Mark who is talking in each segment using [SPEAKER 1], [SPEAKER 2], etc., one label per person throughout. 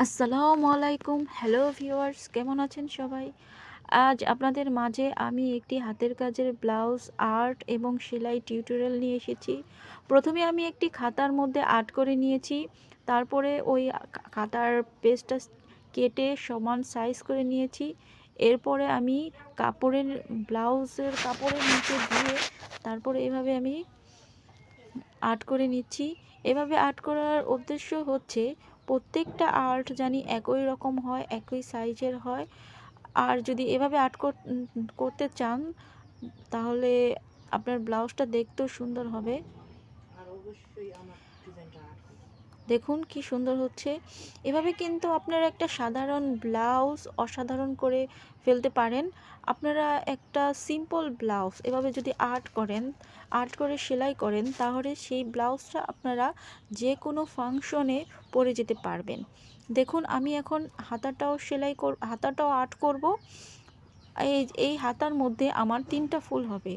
[SPEAKER 1] আসসালামু আলাইকুম। Hello viewers, কেমন আছেন সবাই? আজ আপনাদের মাঝে আমি একটি হাতের কাজের ব্লাউজ আর্ট এবং সেলাই টিউটোরিয়াল নিয়ে এসেছি। প্রথমে আমি একটি খাতার মধ্যে আর্ট করে নিয়েছি। তারপরে ওই খাতার পেজটা কেটে সমান সাইজ করে নিয়েছি। এরপরে আমি কাপড়ের ব্লাউজের কাপড়ের নিচে দিয়ে তারপরে এভাবে আমি আর্ট করে নিচ্ছি। এভাবে আর্ট করার উদ্দেশ্য হচ্ছে প্রত্যেকটা আর্ট জানি একই রকম হয়, একই সাইজের হয়। আর যদি এভাবে আর্ট করতে চান তাহলে আপনার ব্লাউজটা দেখতেও সুন্দর হবে।
[SPEAKER 2] আর অবশ্যই আমার ডিজাইনটা আর্ট করবেন।
[SPEAKER 1] দেখুন কি সুন্দর হচ্ছে। এভাবে কিন্তু আপনারা একটা সাধারণ ব্লাউজ অসাধারণ করে ফেলতে পারেন। আপনারা একটা সিম্পল ব্লাউজ এভাবে যদি আর্ট করেন, আর্ট করে সেলাই করেন, তাহলে সেই ব্লাউজটা আপনারা যে কোনো ফাংশনে পরে যেতে পারবেন। দেখুন আমি এখন হাতাটাও আর্ট করব। এই হাতার মধ্যে আমার 3টা ফুল হবে।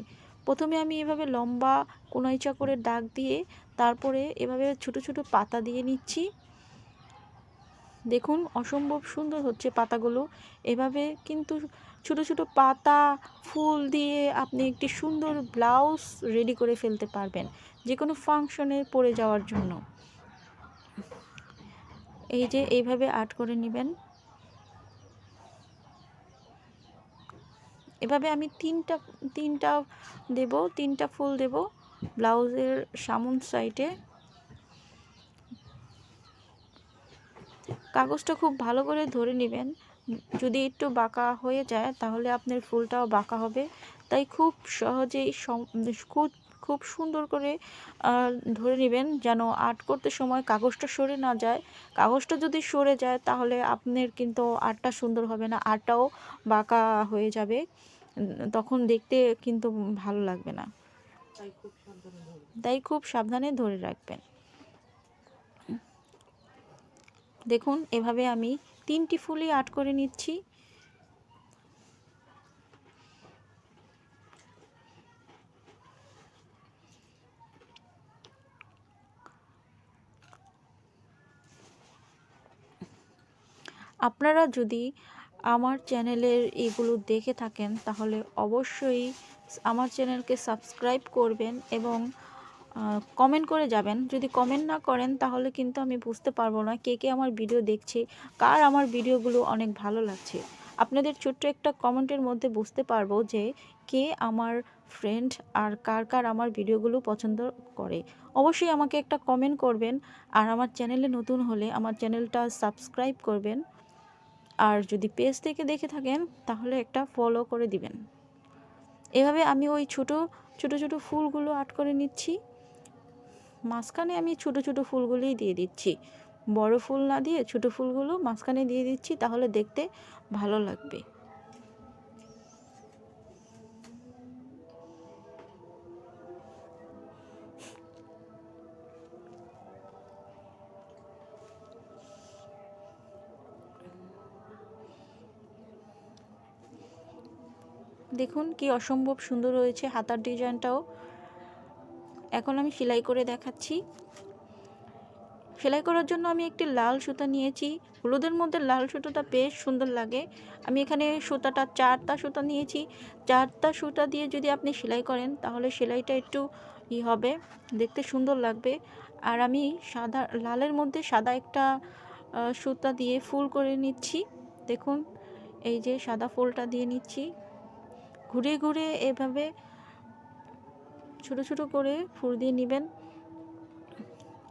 [SPEAKER 1] প্রথমে আমি এভাবে লম্বা কোনাইচা করে দাগ দিয়ে তারপরে এভাবে ছোট ছোট পাতা দিয়ে নিচ্ছি। দেখুন অসম্ভব সুন্দর হচ্ছে পাতাগুলো। এভাবে কিন্তু ছোট ছোট পাতা ফুল দিয়ে আপনি একটি সুন্দর ব্লাউজ রেডি করে ফেলতে পারবেন যে কোনো ফাংশনে পরে যাওয়ার জন্য। এই যে এইভাবে আর্ট করে নেবেন। এভাবে আমি তিনটা দেব, 3টা ফুল দেব ব্লাউজের সামন সাইডে। কাগজটা খুব ভালো করে ধরে নেবেন। যদি একটু বাঁকা হয়ে যায় তাহলে আপনার ফুলটাও বাঁকা হবে। তাই খুব সহজেই খুব খুব সুন্দর করে ধরে নেবেন যেন আর্ট করতে সময় কাগজটা সরে না যায়। কাগজটা যদি সরে যায় তাহলে আপনার কিন্তু আর্টটা সুন্দর হবে না, আর্টটাও বাঁকা হয়ে যাবে। তখন দেখতে কিন্তু ভালো লাগবে না। তাই খুব সাবধানে ধরে রাখবেন। দেখুন এভাবে আমি 3টি ফুলই আর্ট করে নিচ্ছি। আপনারা যদি আমার চ্যানেলের এগুলো দেখে থাকেন তাহলে অবশ্যই আমার চ্যানেলকে সাবস্ক্রাইব করবেন এবং কমেন্ট করে যাবেন। যদি কমেন্ট না করেন তাহলে কিন্তু আমি বুঝতে পারবো না কে কে আমার ভিডিও দেখছে, কার আমার ভিডিওগুলো অনেক ভালো লাগছে। আপনাদের ছোট্ট একটা কমেন্টের মধ্যে বুঝতে পারবো যে কে আমার ফ্রেন্ড আর কার কার আমার ভিডিওগুলো পছন্দ করে। অবশ্যই আমাকে একটা কমেন্ট করবেন। আর আমার চ্যানেলে নতুন হলে আমার চ্যানেলটা সাবস্ক্রাইব করবেন। আর যদি পেজ থেকে দেখে থাকেন তাহলে একটা ফলো করে দিবেন। এভাবে আমি ওই ছোট ছোট ফুলগুলো আর্ট করে নিচ্ছি। মাঝখানে আমি ছোট ছোট ফুলগুলোই দিয়ে দিচ্ছি, বড় ফুল না দিয়ে ছোট ফুলগুলো মাঝখানে দিয়ে দিচ্ছি, তাহলে দেখতে ভালো লাগবে। দেখুন কি অসম্ভব সুন্দর হয়েছে হাতার ডিজাইনটাও। এখন আমি সেলাই করে দেখাচ্ছি। সেলাই করার জন্য আমি একটি লাল সুতা নিয়েছি। হলুদের মধ্যে লাল সুতাটা বেশ সুন্দর লাগে। আমি এখানে সুতাটা 4টা সুতা নিয়েছি। 4টা সুতা দিয়ে যদি আপনি সেলাই করেন তাহলে সেলাইটা একটু হবে, দেখতে সুন্দর লাগবে। আর আমি লালের মধ্যে সাদা একটা সুতা দিয়ে ফুল করে নিচ্ছি। দেখুন এই যে সাদা ফুলটা দিয়ে নিচ্ছি। ঘুরে ঘুরে এভাবে ছোট ছোট করে ফুল দিয়ে নেবেন।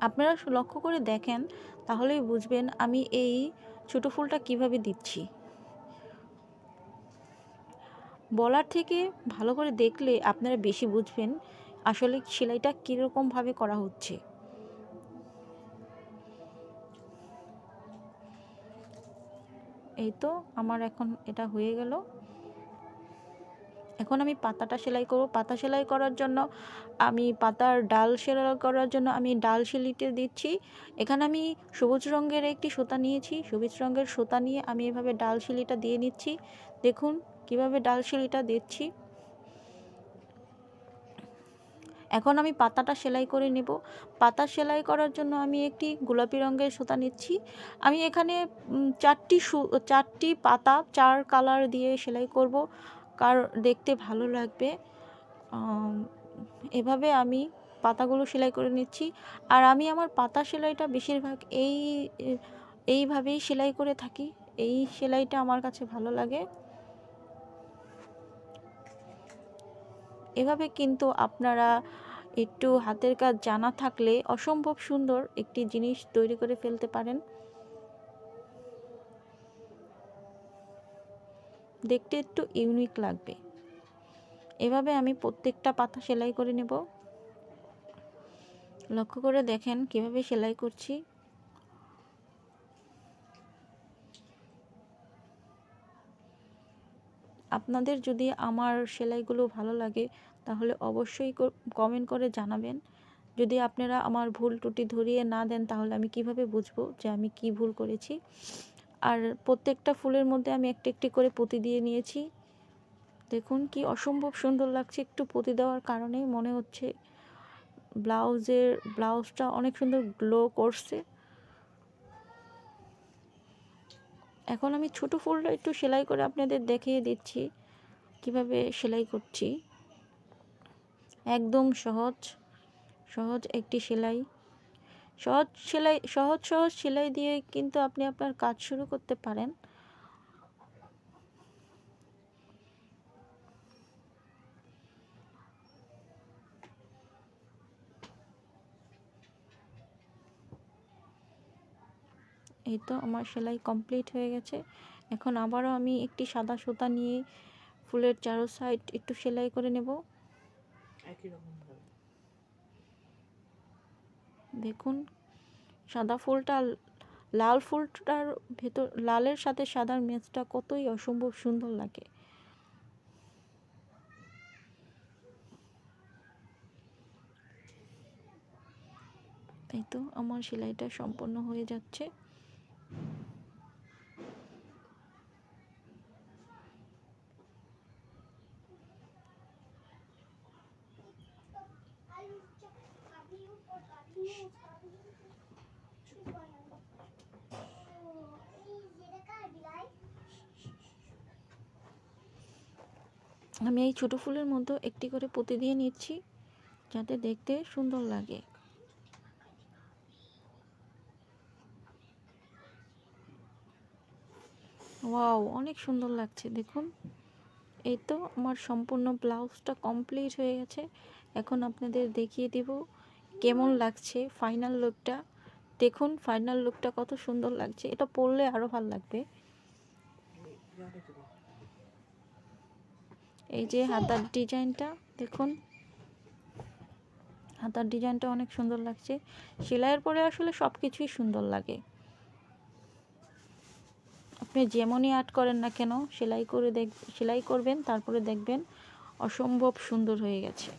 [SPEAKER 1] আপনারা লক্ষ্য করে দেখেন তাহলেই বুঝবেন আমি এই ছোট ফুলটা কিভাবে দিচ্ছি। বলার থেকে ভালো করে দেখলে আপনারা বেশি বুঝবেন আসলে সেলাইটা কীরকমভাবে করা হচ্ছে। এই তো আমার এখন এটা হয়ে গেল। এখন আমি পাতাটা সেলাই করব। পাতা সেলাই করার জন্য আমি পাতার ডাল সেলাই করার জন্য আমি ডাল সেলিতে দিচ্ছি। এখানে আমি সবুজ রঙের একটি সুতা নিয়েছি। সবুজ রঙের সুতা নিয়ে আমি এভাবে ডাল সেলিটা দিয়ে নিচ্ছি। দেখুন কিভাবে ডাল সেলিটা দিচ্ছি। এখন আমি পাতাটা সেলাই করে নেব। পাতা সেলাই করার জন্য আমি একটি গোলাপি রঙের সুতা নিচ্ছি। আমি এখানে 4টি পাতা 4 কালার দিয়ে সেলাই করব, দেখতে ভালো লাগবে। এভাবে আমি পাতাগুলো সেলাই করে নিচ্ছি। আর আমি আমার পাতা সেলাইটা বেশিরভাগ এইভাবেই সেলাই করে থাকি। এই সেলাইটা আমার কাছে ভালো লাগে। এভাবে কিন্তু আপনারা একটু হাতের কাজ জানা থাকলে অসম্ভব সুন্দর একটি জিনিস তৈরি করে ফেলতে পারেন। দেখতে একটু ইউনিক লাগবে। এভাবে আমি প্রত্যেকটা পাতা সেলাই করে নেব। লক্ষ্য করে দেখেন কিভাবে সেলাই করছি। আপনাদের যদি আমার সেলাইগুলো ভালো লাগে তাহলে অবশ্যই কমেন্ট করে জানাবেন। যদি আপনারা আমার ভুল ত্রুটি ধরিয়ে না দেন তাহলে আমি কিভাবে বুঝবো যে আমি কি ভুল করেছি। আর প্রত্যেকটা ফুলের মধ্যে আমি একটি একটি করে পুঁতি দিয়ে নিয়েছি। দেখুন কি অসম্ভব সুন্দর লাগছে। একটু পুঁতি দেওয়ার কারণেই মনে হচ্ছে ব্লাউজটা অনেক সুন্দর গ্লো করছে। এখন আমি ছোট ফুলটা একটু সেলাই করে আপনাদের দেখিয়ে দিচ্ছি কিভাবে সেলাই করছি। একদম সহজ একটি সেলাই। সহজ সেলাই দিয়ে কিন্তু আপনি আপনার কাজ শুরু করতে পারেন। এই তো আমার সেলাই কমপ্লিট হয়ে গেছে। এখন আবারও আমি একটি সাদা সুতা নিয়ে ফুলের চারো সাইড একটু সেলাই করে নেব।
[SPEAKER 2] একই রকম ভাবে
[SPEAKER 1] দেখুন সাদা ফুলটা, লাল ফুলটার ভেতর, লালের সাথে সাদার ম্যাচটা কতই অসম্ভব সুন্দর লাগে। এই তো আমার সেলাইটা সম্পন্ন হয়ে যাচ্ছে। আমি এই ছোট ফুলের মধ্যে একটি করে পুঁতি দিয়ে নিচ্ছি যাতে দেখতে সুন্দর লাগে। ওয়াও, অনেক সুন্দর লাগছে দেখুন। এই তো আমার সম্পূর্ণ ব্লাউজটা কমপ্লিট হয়ে গেছে। এখন আপনাদের দেখিয়ে দিব কেমন লাগছে ফাইনাল লুকটা। দেখুন ফাইনাল লুকটা কত সুন্দর লাগছে। এটা পরলে আরও ভালো লাগবে। এই যে হাতার ডিজাইনটা দেখুন, হাতার ডিজাইনটা অনেক সুন্দর লাগছে। সেলাইয়ের পরে আসলে সব কিছুই সুন্দর লাগে। আপনি যেমনই আর্ট করেন না কেন সেলাই করবেন, তারপরে দেখবেন অসম্ভব সুন্দর হয়ে গেছে।